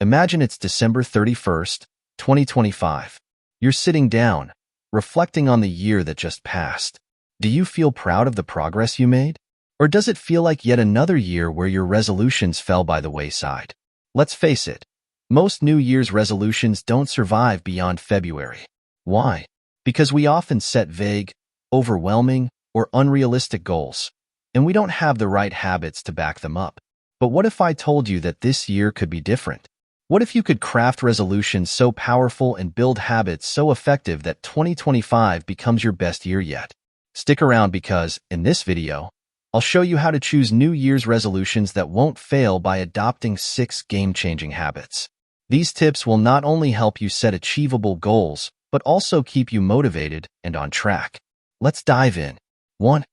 Imagine it's December 31st, 2025. You're sitting down, reflecting on the year that just passed. Do you feel proud of the progress you made? Or does it feel like yet another year where your resolutions fell by the wayside? Let's face it, most New Year's resolutions don't survive beyond February. Why? Because we often set vague, overwhelming, or unrealistic goals, and we don't have the right habits to back them up. But what if I told you that this year could be different? What if you could craft resolutions so powerful and build habits so effective that 2025 becomes your best year yet? Stick around because, in this video, I'll show you how to choose New Year's resolutions that won't fail by adopting 6 game-changing habits. These tips will not only help you set achievable goals, but also keep you motivated and on track. Let's dive in. 1.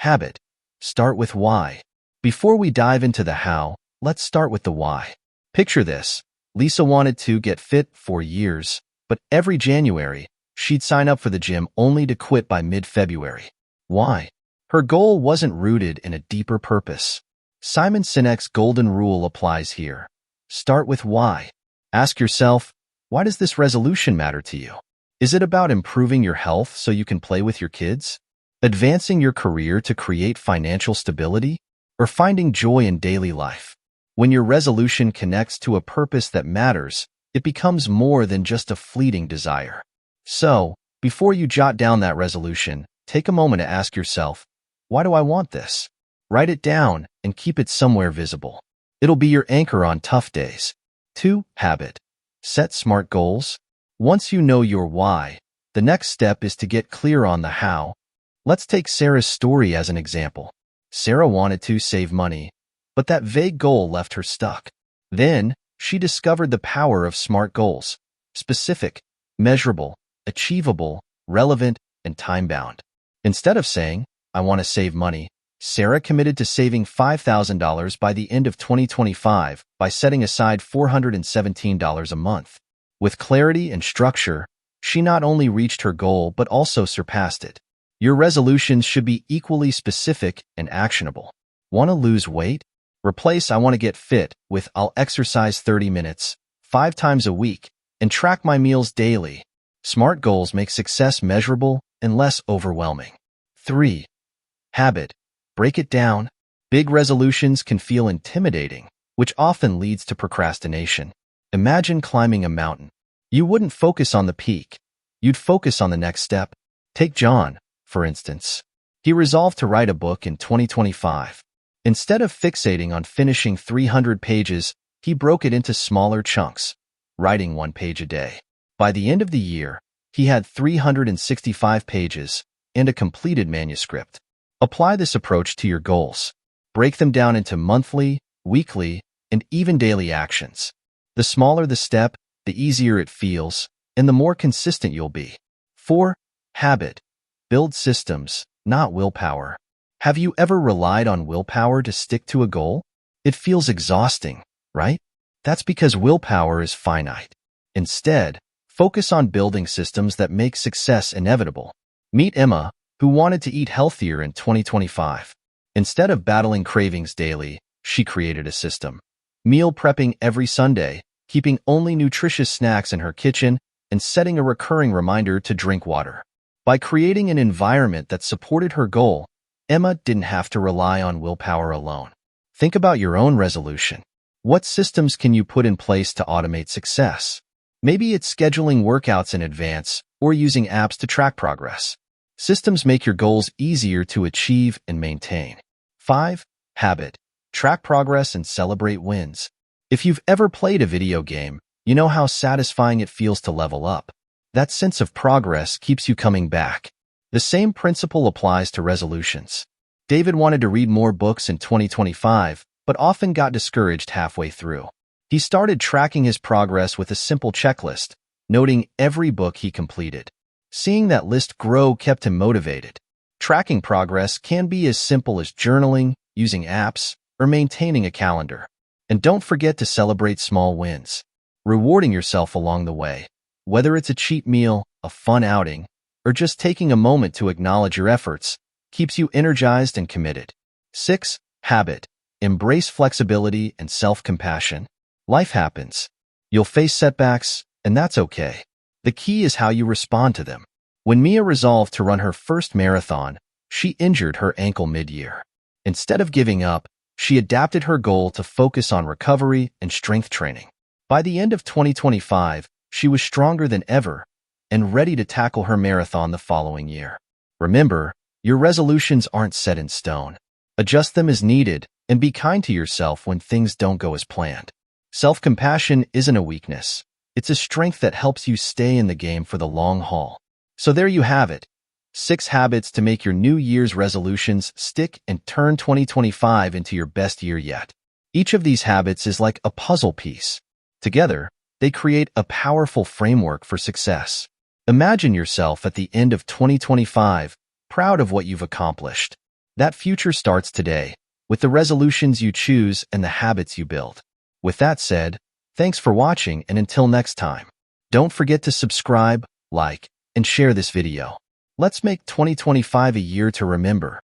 Habit. Start with why. Before we dive into the how, let's start with the why. Picture this. Lisa wanted to get fit for years, but every January, she'd sign up for the gym only to quit by mid-February. Why? Her goal wasn't rooted in a deeper purpose. Simon Sinek's golden rule applies here. Start with why. Ask yourself, why does this resolution matter to you? Is it about improving your health so you can play with your kids? Advancing your career to create financial stability? Or finding joy in daily life? When your resolution connects to a purpose that matters, it becomes more than just a fleeting desire. So, before you jot down that resolution, take a moment to ask yourself, why do I want this? Write it down and keep it somewhere visible. It'll be your anchor on tough days. 2. Habit. Set SMART goals. Once you know your why, the next step is to get clear on the how. Let's take Sarah's story as an example. Sarah wanted to save money, but that vague goal left her stuck. Then, she discovered the power of SMART goals: specific, measurable, achievable, relevant, and time-bound. Instead of saying, I want to save money, Sarah committed to saving $5,000 by the end of 2025 by setting aside $417 a month. With clarity and structure, she not only reached her goal but also surpassed it. Your resolutions should be equally specific and actionable. Want to lose weight? Replace I want to get fit with I'll exercise 30 minutes, 5 times a week, and track my meals daily. SMART goals make success measurable and less overwhelming. 3. Habit. Break it down. Big resolutions can feel intimidating, which often leads to procrastination. Imagine climbing a mountain. You wouldn't focus on the peak. You'd focus on the next step. Take John, for instance. He resolved to write a book in 2025. Instead of fixating on finishing 300 pages, he broke it into smaller chunks, writing 1 page a day. By the end of the year, he had 365 pages and a completed manuscript. Apply this approach to your goals. Break them down into monthly, weekly, and even daily actions. The smaller the step, the easier it feels, and the more consistent you'll be. 4. Habit. Build systems, not willpower. Have you ever relied on willpower to stick to a goal? It feels exhausting, right? That's because willpower is finite. Instead, focus on building systems that make success inevitable. Meet Emma, who wanted to eat healthier in 2025. Instead of battling cravings daily, she created a system. Meal prepping every Sunday, keeping only nutritious snacks in her kitchen, and setting a recurring reminder to drink water. By creating an environment that supported her goal, Emma didn't have to rely on willpower alone. Think about your own resolution. What systems can you put in place to automate success? Maybe it's scheduling workouts in advance or using apps to track progress. Systems make your goals easier to achieve and maintain. 5. Habit. Track progress and celebrate wins. If you've ever played a video game, you know how satisfying it feels to level up. That sense of progress keeps you coming back. The same principle applies to resolutions. David wanted to read more books in 2025, but often got discouraged halfway through. He started tracking his progress with a simple checklist, noting every book he completed. Seeing that list grow kept him motivated. Tracking progress can be as simple as journaling, using apps, or maintaining a calendar. And don't forget to celebrate small wins. Rewarding yourself along the way, whether it's a cheap meal, a fun outing, or just taking a moment to acknowledge your efforts, keeps you energized and committed. 6. Habit. Embrace flexibility and self-compassion. Life happens. You'll face setbacks, and that's okay. The key is how you respond to them. When Mia resolved to run her first marathon, she injured her ankle mid-year. Instead of giving up, she adapted her goal to focus on recovery and strength training. By the end of 2025, she was stronger than ever and ready to tackle her marathon the following year. Remember, your resolutions aren't set in stone. Adjust them as needed and be kind to yourself when things don't go as planned. Self-compassion isn't a weakness. It's a strength that helps you stay in the game for the long haul. So there you have it. 6 habits to make your New Year's resolutions stick and turn 2025 into your best year yet. Each of these habits is like a puzzle piece. Together, they create a powerful framework for success. Imagine yourself at the end of 2025, proud of what you've accomplished. That future starts today, with the resolutions you choose and the habits you build. With that said, thanks for watching, and until next time, don't forget to subscribe, like, and share this video. Let's make 2025 a year to remember.